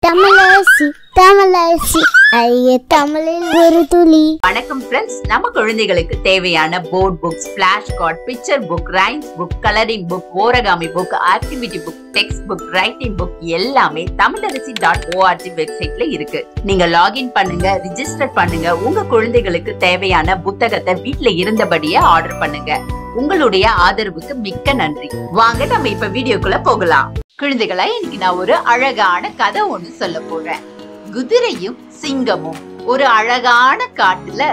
Tamilarasi, Tamilarasi, ஐய தமிழில் ஒரு துளி. வணக்கம் ஃப்ரெண்ட்ஸ், நம்ம குழந்தைகளுக்கு தேவையான board books, flash card, picture book, rhymes book, colouring book, origami book, activity book, text book, writing book எல்லாமே Tamilarasi.org வெப்சைட்ல இருக்கு. நீங்க லாகின் பண்ணுங்க, ரிஜிஸ்டர் பண்ணுங்க. உங்க குழந்தைகளுக்கு தேவையான புத்தகத்தை வீட்ல இருந்தபடியே ஆர்டர் பண்ணுங்க. உங்களுடைய ஆதரவுக்கு மிக்க நன்றி. வாங்க நம்ம இப்ப வீடியோக்குள்ள போகலாம். குழந்தைகளா, இன்னைக்கு நான் ஒரு அழகான கதை ஒண்ணு சொல்ல போறேன். குதிரையும் சிங்கமும். ஒரு அழகான காட்டுல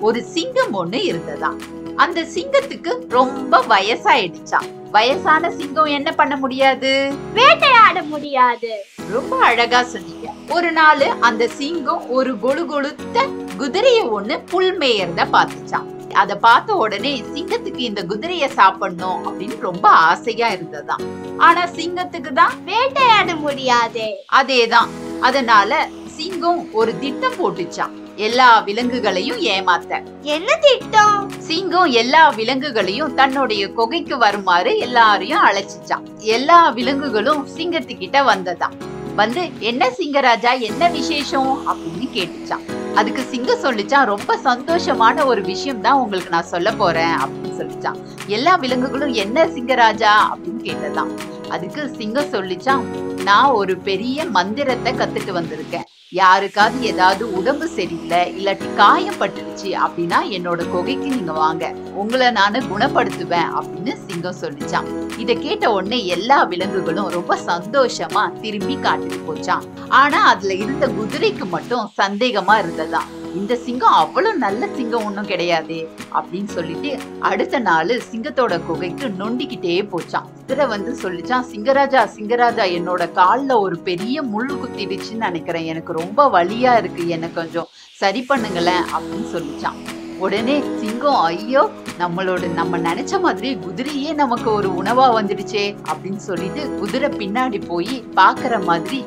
ஒரு சிங்கம் ஒண்ணு இருந்ததாம். அந்த சிங்கத்துக்கு ரொம்ப வயசாயிடுச்சாம். வயசான சிங்கம் என்ன பண்ண முடியாது? வேட்டையாட முடியாது. ரொம்ப அழகா சொன்னீங்க. ஒரு நாள் அந்த சிங்கம் ஒரு கொழு கொழுத்த குதிரைய ஒண்ணு புல் மேயறத பாத்துச்சாம். அத பார்த்த உடனே சிங்கத்துக்கு இந்த குதிரைய சாப்பிடணும் அப்படின்னு ரொம்ப ஆசையா இருந்ததாம். ஆனா சிங்கத்துக்கு தான் வேட்டையாட முடியாது. அதேதான். அதனால சிங்கம் ஒரு திட்டம் போட்டுச்சான், எல்லா விலங்குகளையும் ஏமாத்த. என்ன திட்டம்? சிங்கம் எல்லா விலங்குகளையும் தன்னுடைய குகைக்கு வருமாறு எல்லாரையும் அழைச்சிச்சான். எல்லா விலங்குகளும் சிங்கத்துக்கிட்ட வந்ததாம். வந்து, என்ன சிங்கராஜா, என்ன விசேஷம் அப்படின்னு கேட்டுச்சான். அதுக்கு சிங்கம் சொல்லிச்சான், ரொம்ப சந்தோஷமான ஒரு விஷயம் தான் உங்களுக்கு நான் சொல்ல போறேன் அப்படின்னு சொல்லிச்சான். எல்லா விலங்குகளும் என்ன சிங்கராஜா அப்படின்னு கேட்டதாம். அதுக்கு சிங்கம் சொல்லிச்சான், நான் ஒரு பெரிய மந்திரத்தை கத்துட்டு வந்திருக்கேன். யாருக்காவது ஏதாவது உடம்பு சரியில்லை, இல்லாட்டி காயம் பட்டுருச்சு அப்படின்னா என்னோட குகைக்கு நீங்க வாங்க, உங்களை நானு குணப்படுத்துவேன் அப்படின்னு சிங்கம் சொல்லிச்சான். இத கேட்ட உடனே எல்லா விலங்குகளும் ரொம்ப சந்தோஷமா திரும்பி காட்டுக்கு போச்சான். ஆனா அதுல இருந்த குதிரைக்கு மட்டும் சந்தேகமா இருந்ததாம். இந்த சிங்கம் அவ்வளவு நல்ல சிங்கம் ஒண்ணும் கிடையாது அப்படின்னு சொல்லிட்டு அடுத்த நாள் சிங்கத்தோட குகைக்கு நொண்டிக்கிட்டே போச்சான். குதிரை வந்து சொல்லிச்சான், சிங்கராஜா சிங்கராஜா, என்னோட கால்ல ஒரு பெரிய முள் குத்திடுச்சுன்னு நினைக்கிறேன், எனக்கு ரொம்ப வலியா இருக்கு, எனக்கு கொஞ்சம் சரி பண்ணுங்களேன் அப்படின்னு சொல்லிச்சான். உடனே சிங்கம், ஐயோ, நம்ம நினைச்ச மாதிரி குதிரையே நமக்கு ஒரு உணவா வந்துடுச்சே அப்படின்னு சொல்லிட்டு குதிரை பின்னாடி போய் பாக்குற மாதிரி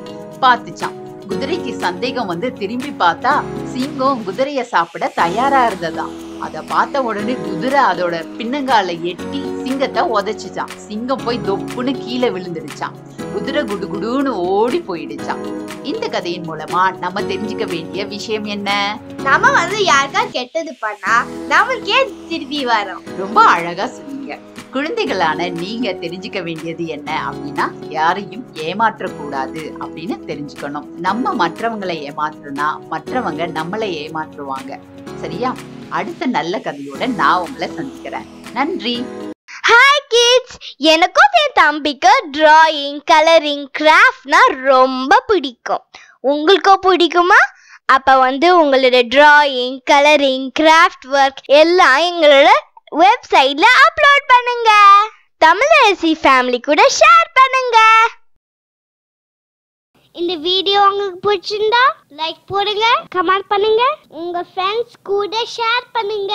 பாத்துச்சான். குதிரைக்கு சந்தேகம் வந்து திரும்பி பார்த்தா சிங்கம் குதிரைய சாப்பிட தயாரா இருந்ததாம். அத பார்த்த உடனே குதிரை அதோட பின்னங்கால எட்டி சிங்கத்தை உதைச்சுச்சான். சிங்கம் போய் தொப்புன்னு கீழே விழுந்துடுச்சான். குதிரை குடுகுடுன்னு ஓடி போயிடுச்சான். இந்த கதையின் மூலமா நம்ம தெரிஞ்சுக்க வேண்டிய விஷயம் என்ன? நம்ம வந்து யாருக்கா கெட்டது பண்ணா நம்மளுக்கே திருப்பி வரும். ரொம்ப அழகா சொன்னீங்க. குழந்தைகளான நீங்க தெரிஞ்சுக்க வேண்டியது என்ன அப்படின்னா, யாரையும் ஏமாற்றக்கூடாது அப்படின்னு தெரிஞ்சுக்கணும். நம்ம மற்றவங்களை ஏமாற்றுனா மற்றவங்க நம்மளை ஏமாற்றுவாங்க. சரியா? அடுத்த நல்ல கதையோட நான் உங்களை சந்திக்கிறேன். நன்றி. ஹாய் கிட்ஸ், எனக்கும் என் தம்பிக்கு டிராயிங், கலரிங், கிராஃப்ட்னா ரொம்ப பிடிக்கும். உங்களுக்கும் பிடிக்குமா? அப்ப வந்து உங்களோட டிராயிங், கலரிங், கிராஃப்ட் ஒர்க் எல்லாம் எங்களோட வெப்சைட்ல அப்லோட் பண்ணுங்க. தமிழரசி ஃபேமிலி கூட ஷேர் பண்ணுங்க. இந்த வீடியோ உங்களுக்கு பிடிச்சிருந்தா லைக் போடுங்க, கமெண்ட் பண்ணுங்க, உங்க ஃப்ரெண்ட்ஸ் கூட ஷேர் பண்ணுங்க.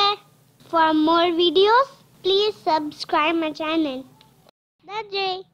For more videos, please subscribe my channel. That's it.